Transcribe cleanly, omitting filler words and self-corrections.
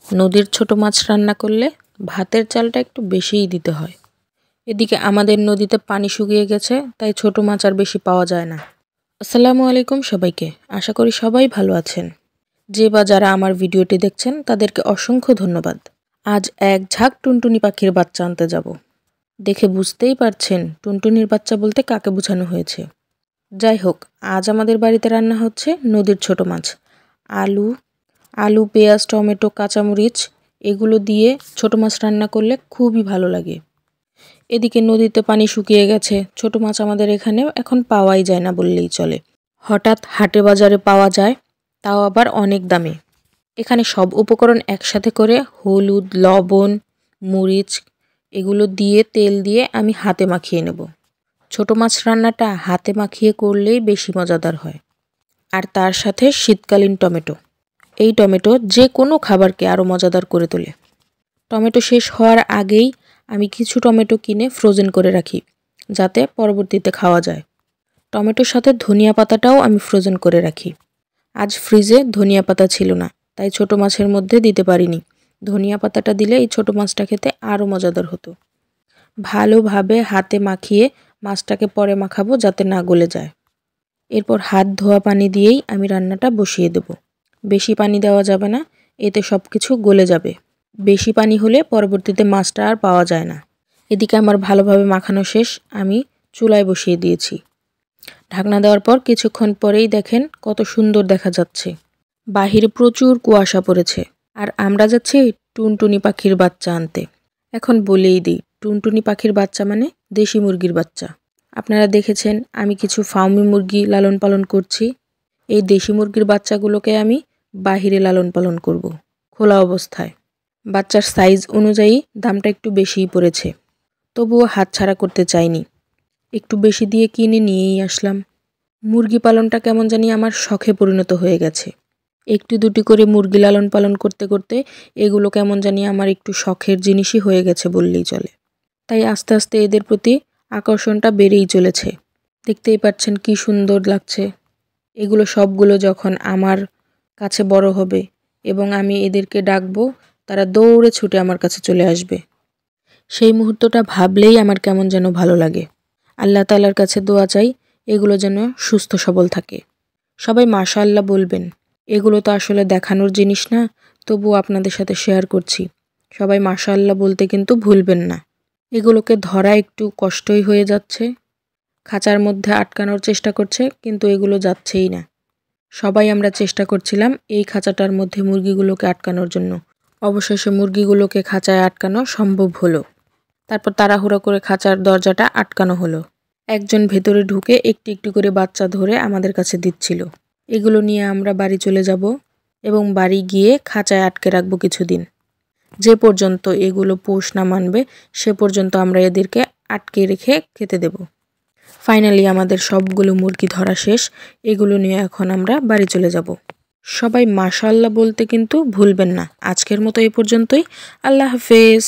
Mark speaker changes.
Speaker 1: নদীর ছোট মাছ রান্না করলে ভাতের চালটা একটু বেশিই দিতে হয়। এদিকে আমাদের নদীতে পানি শুকিয়ে গেছে, তাই ছোট মাছ আর বেশি পাওয়া যায় না। আসসালামু আলাইকুম সবাইকে, আশা করি সবাই ভালো আছেন। যে বা যারা আমার ভিডিওটি দেখছেন তাদেরকে অসংখ্য ধন্যবাদ। আজ এক ঝাঁক টুনটুনি পাখির বাচ্চা আনতে যাব। দেখে বুঝতেই পারছেন টুনটুনির বাচ্চা বলতে কাকে বোঝানো হয়েছে। যাই হোক, আজ আমাদের বাড়িতে রান্না হচ্ছে নদীর ছোট মাছ। আলু, পেঁয়াজ, টমেটো, কাঁচামরিচ এগুলো দিয়ে ছোট মাছ রান্না করলে খুবই ভালো লাগে। এদিকে নদীতে পানি শুকিয়ে গেছে, ছোট মাছ আমাদের এখানে এখন পাওয়াই যায় না বললেই চলে। হঠাৎ হাটে বাজারে পাওয়া যায়, তাও আবার অনেক দামে। এখানে সব উপকরণ একসাথে করে হলুদ, লবণ, মরিচ এগুলো দিয়ে তেল দিয়ে আমি হাতে মাখিয়ে নেব। ছোট মাছ রান্নাটা হাতে মাখিয়ে করলেই বেশি মজাদার হয়। আর তার সাথে শীতকালীন টমেটো। এই টমেটো যে কোনো খাবারকে আরও মজাদার করে তোলে। টমেটো শেষ হওয়ার আগেই আমি কিছু টমেটো কিনে ফ্রোজেন করে রাখি, যাতে পরবর্তীতে খাওয়া যায়। টমেটোর সাথে ধনিয়া পাতাটাও আমি ফ্রোজেন করে রাখি। আজ ফ্রিজে ধনিয়া পাতা ছিল না, তাই ছোট মাছের মধ্যে দিতে পারিনি। ধনিয়া পাতাটা দিলে এই ছোট মাছটা খেতে আরও মজাদার হতো। ভালোভাবে হাতে মাখিয়ে মাছটাকে পরে মাখাবো যাতে না গলে যায়। এরপর হাত ধোয়া পানি দিয়েই আমি রান্নাটা বসিয়ে দেব। বেশি পানি দেওয়া যাবে না, এতে সব কিছু গলে যাবে। বেশি পানি হলে পরবর্তীতে মাছটা আর পাওয়া যায় না। এদিকে আমার ভালোভাবে মাখানো শেষ, আমি চুলায় বসিয়ে দিয়েছি। ঢাকনা দেওয়ার পর কিছুক্ষণ পরেই দেখেন কত সুন্দর দেখা যাচ্ছে। বাহিরে প্রচুর কুয়াশা পড়েছে, আর আমরা যাচ্ছি টুনটুনি পাখির বাচ্চা আনতে। এখন বলেই দিই, টুনটুনি পাখির বাচ্চা মানে দেশি মুরগির বাচ্চা। আপনারা দেখেছেন আমি কিছু ফার্মি মুরগি লালন পালন করছি। এই দেশি মুরগির বাচ্চাগুলোকে আমি বাহিরে লালন পালন করব, খোলা অবস্থায়। বাচ্চার সাইজ অনুযায়ী দামটা একটু বেশিই পড়েছে, তবুও হাতছাড়া করতে চাইনি। একটু বেশি দিয়ে কিনে নিয়েই আসলাম। মুরগি পালনটা কেমন জানি আমার শখে পরিণত হয়ে গেছে। একটু দুটি করে মুরগি লালন পালন করতে করতে এগুলো কেমন জানি আমার একটু শখের জিনিসই হয়ে গেছে বললেই চলে। তাই আস্তে আস্তে এদের প্রতি আকর্ষণটা বেড়েই চলেছে। দেখতেই পাচ্ছেন কি সুন্দর লাগছে। এগুলো সবগুলো যখন আমার কাছে বড় হবে এবং আমি এদেরকে ডাকবো, তারা দৌড়ে ছুটে আমার কাছে চলে আসবে। সেই মুহূর্তটা ভাবলেই আমার কেমন যেন ভালো লাগে। আল্লাহ তাআলার কাছে দোয়া চাই এগুলো যেন সুস্থ সবল থাকে। সবাই মাশাআল্লাহ বলবেন। এগুলো তো আসলে দেখানোর জিনিস না, তবুও আপনাদের সাথে শেয়ার করছি। সবাই মাশাআল্লাহ বলতে কিন্তু ভুলবেন না। এগুলোকে ধরা একটু কষ্টই হয়ে যাচ্ছে। খাঁচার মধ্যে আটকানোর চেষ্টা করছে, কিন্তু এগুলো যাচ্ছেই না। সবাই আমরা চেষ্টা করছিলাম এই খাঁচাটার মধ্যে মুরগিগুলোকে আটকানোর জন্য। অবশেষে মুরগিগুলোকে খাঁচায় আটকানো সম্ভব হলো। তারপর তাড়াহুড়ো করে খাঁচার দরজাটা আটকানো হলো। একজন ভেতরে ঢুকে একটি একটি করে বাচ্চা ধরে আমাদের কাছে দিচ্ছিল। এগুলো নিয়ে আমরা বাড়ি চলে যাব এবং বাড়ি গিয়ে খাঁচায় আটকে রাখবো কিছুদিন। যে পর্যন্ত এগুলো পোষ না মানবে সে পর্যন্ত আমরা এদেরকে আটকে রেখে খেতে দেব। ফাইনালি আমাদের সবগুলো মুরগি ধরা শেষ। এগুলো নিয়ে এখন আমরা বাড়ি চলে যাব। সবাই মাশাআল্লাহ বলতে কিন্তু ভুলবেন না। আজকের মতো এই পর্যন্তই। আল্লাহ হাফেজ।